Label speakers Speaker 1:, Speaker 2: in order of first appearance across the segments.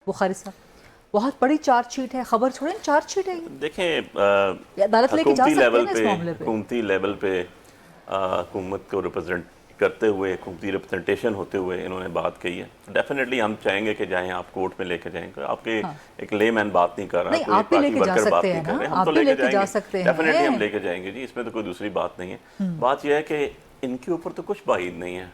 Speaker 1: بخاری صاحب بہت بڑی چارج شیٹ ہے, خبر چھوڑیں چارج شیٹ ہے یہ.
Speaker 2: دیکھیں
Speaker 1: عدالت لے کے جا سکتے ہیں اس معاملے پہ.
Speaker 2: حکومتی لیول پہ حکومت کو ریپرزینٹ کرتے ہوئے, حکومتی ریپرزنٹیشن ہوتے ہوئے انہوں نے بات کہی ہے. ڈیفینیٹلی ہم چاہیں گے کہ جائیں آپ کورٹ میں لے کے جائیں گے. آپ کے ایک لے مین بات نہیں کر رہا,
Speaker 1: نہیں آپ بھی لے کے جا سکتے ہیں نا, آپ بھی لے کے جا سکتے ہیں.
Speaker 2: ڈیفینیٹلی ہم لے کے جائیں گے جی, اس میں تو کوئی دوسری بات نہیں ہے. بات یہ ہے کہ ان کے اوپر تو کچھ بعید نہیں ہے,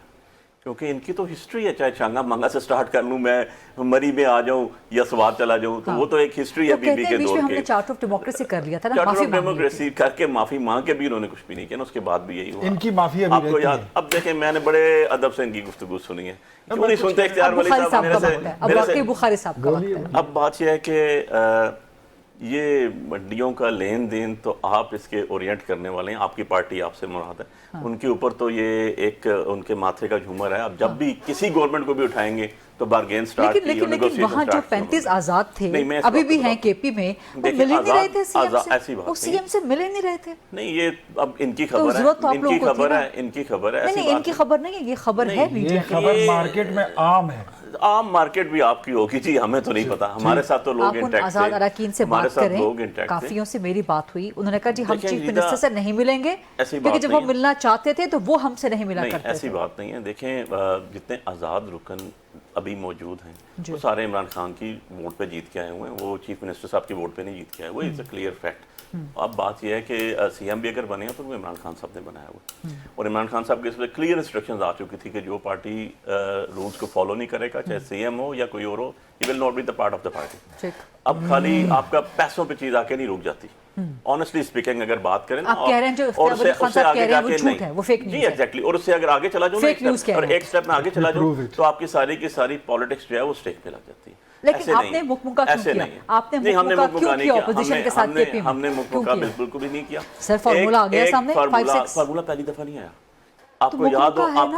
Speaker 2: کیونکہ ان کی تو ہسٹری ہے. چاہے چانگا مانگا سے سٹارٹ کر لوں میں, مری میں آ جاؤں یا سوات چلا جاؤں, تو وہ تو ایک ہسٹری ہے بی بی کے دور
Speaker 1: ہم
Speaker 2: کے.
Speaker 1: نے چارٹر آف ڈیموکریسی کر لیا تھا نا,
Speaker 2: چارٹر آف ڈیموکریسی کر کے معافی مانگ کے بھی انہوں نے کچھ بھی نہیں کیا نا, اس کے بعد بھی یہی ہوا.
Speaker 3: ان کی معافی ابھی رہتی ہے.
Speaker 2: اب دیکھیں میں نے بڑے ادب سے ان کی گفتگو سنی ہے, کیوں نہیں سنتے اختیار ولی صاحب میرے سے.
Speaker 1: بخاری صاحب کا وقت ہے.
Speaker 2: اب بات یہ ہے کہ یہ منڈیوں کا لین دین تو آپ اس کے اورینٹ کرنے والے ہیں, آپ کی پارٹی آپ سے مراد ہے, ان کے اوپر تو یہ ایک ان کے ماتھے کا جھومر ہے. اب جب بھی کسی گورنمنٹ کو بھی اٹھائیں گے تو بارگین سٹارٹ کی,
Speaker 1: لیکن وہاں جو 35 آزاد تھے ابھی بھی ہیں کے پی میں, وہ مل ہی نہیں رہے تھے سی ایم سے, مل ہی نہیں رہے تھے.
Speaker 2: نہیں یہ اب ان کی خبر ہے, ان کی خبر ہے, ان کی خبر ہے.
Speaker 1: نہیں ان کی خبر نہیں ہے, یہ خبر ہے میڈیا کی.
Speaker 3: یہ خبر مارکیٹ میں عام ہے.
Speaker 2: عام مارکیٹ بھی آپ کی ہوگی جی, ہمیں تو نہیں پتا. ہمارے ساتھ تو لوگ انٹیکٹ تھے,
Speaker 1: آزاد اراکین سے بات کریں. کافیوں سے میری بات ہوئی, انہوں نے کہا جی ہم چیف منسٹر سے نہیں ملیں گے, کیونکہ جب وہ ملنا چاہتے تھے تو وہ ہم سے نہیں ملا کرتے تھے.
Speaker 2: ایسی بات نہیں ہے. دیکھیں جتنے آزاد رکن ابھی موجود ہیں وہ سارے عمران خان کی ووٹ پہ جیت کے آئے ہوئے ہیں, وہ چیف منسٹر صاحب کی ووٹ پہ نہیں جیت کے آئے. وہ از اے کلیئر فیکٹ. اب بات یہ ہے کہ سی ایم بھی اگر بنے ہیں تو وہ عمران خان صاحب نے بنایا ہوا, اور عمران خان صاحب کے اس پہ کلیئر انسٹرکشنز آ چکی تھی کہ جو پارٹی رولز کو فالو نہیں کرے گا, چاہے سی ایم ہو یا کوئی اور ہو, he will not be the part of the party. اب خالی آپ کا پیسوں پہ چیز آ کے نہیں رک جاتی. آنیسٹلی اسپیکنگ اگر بات کریں نا, اور اس سے آگے جا کے نہیں جی ایگزیکٹلی, اور اس سے اگر آگے چلا جاؤں اور ایک سٹیپ میں آگے چلا جاؤں تو آپ کی ساری کی ساری پالیٹکس جو ہے وہ اسٹیک پہ لگ جاتی ہے.
Speaker 1: لیکن آپ نے مکمکا کیوں کیا؟ آپ نے مکمکا کیوں کیا اپوزیشن کے ساتھ کے پی میں؟
Speaker 2: ہم نے مکمکا بالکل بھی نہیں کیا.
Speaker 1: سر فارمولا آ گیا سامنے 5-6.
Speaker 2: فارمولا پہلی دفعہ نہیں آیا. آپ کو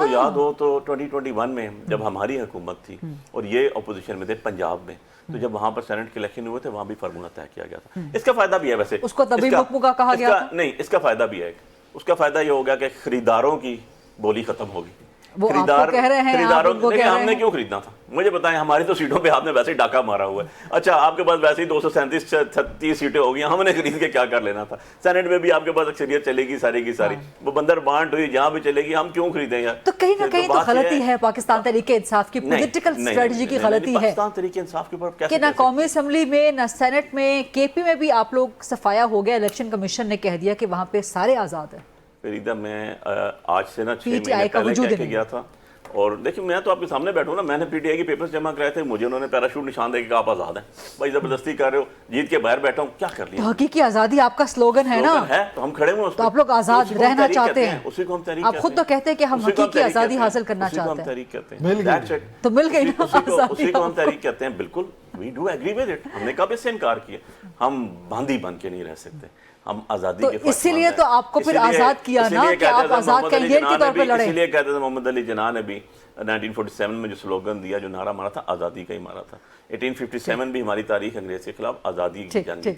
Speaker 2: یاد ہو تو 2021 میں جب ہماری حکومت تھی اور یہ اپوزیشن میں تھے پنجاب میں, تو جب وہاں پر سینٹ کے الیکشن ہوئے تھے وہاں بھی فارمولا طے کیا گیا تھا. اس کا فائدہ بھی ہے ویسے,
Speaker 1: اس کو تبھی مکمکا کہا گیا تھا.
Speaker 2: نہیں, اس کا فائدہ بھی ہے. اس کا فائدہ یہ ہوگا کہ خریداروں کی بولی ختم ہوگی.
Speaker 1: وہ آپ کو کہہ رہے ہیں,
Speaker 2: خریداروں ہم نے کیوں خریدنا تھا؟ مجھے بتائیں, ہماری تو سیٹوں پہ آپ نے ویسے ہی ڈاکہ مارا ہوا ہے. اچھا آپ کے پاس ویسے ہی 237-36 سیٹیں ہو گئی, ہم نے خرید کے کیا کر لینا تھا؟ سینٹ میں بھی آپ کے پاس اکثریت چلے گی ساری کی ساری, وہ بندر بانٹ ہوئی جہاں بھی چلے گی, ہم کیوں خریدیں گے؟
Speaker 1: تو کہیں نہ کہیں تو غلطی ہے پاکستان تحریک انصاف کی, پولیٹیکل اسٹریٹجی کی غلطی ہے.
Speaker 2: پاکستان تحریک انصاف کے اوپر
Speaker 1: کہ نہ قومی اسمبلی میں نہ سینٹ میں, کے پی میں بھی آپ لوگ صفایا ہو گیا, الیکشن کمیشن نے کہہ دیا کہ وہاں پہ سارے آزاد ہیں.
Speaker 2: فریدہ میں آج سے نا 6 مہینے پہلے کہہ کے گیا تھا, اور دیکھیں میں تو آپ کے سامنے بیٹھوں نا, میں نے پی ٹی آئی کے پیپرز جمع کرائے تھے, مجھے انہوں نے پیراشوٹ نشان دے کے کہا آپ آزاد ہیں. بھائی زبردستی کر رہے ہو, جیت کے باہر بیٹھا ہوں, کیا کر لیا؟
Speaker 1: حقیقی آزادی آپ کا سلوگن ہے نا,
Speaker 2: تو ہم کھڑے ہوئے,
Speaker 1: تو آپ لوگ آزاد رہنا چاہتے ہیں.
Speaker 2: اسی کو ہم تحریک
Speaker 1: آپ خود تو کہتے ہیں کہ ہم حقیقی آزادی حاصل کرنا چاہتے ہیں. تو مل گئی نا آزادی,
Speaker 2: اسی کو ہم تحریک کہتے ہیں. بالکل we do agree with it. ہم نے کب اس سے انکار کیا؟ ہم باندھی بن کے نہیں رہ سکتے, ہم آزادی کے
Speaker 1: تو اسی لیے تو آپ کو پھر آزاد کیا نا کہ آپ آزاد کینڈیڈیٹ کے طور پہ لڑیں.
Speaker 2: اسی لیے کہتے تھے محمد علی جناح نے بھی 1947 میں جو سلوگن دیا, جو نعرہ مارا تھا, آزادی کا ہی مارا تھا. 1857 بھی ہماری تاریخ انگریز کے خلاف آزادی کی جنگ تھی.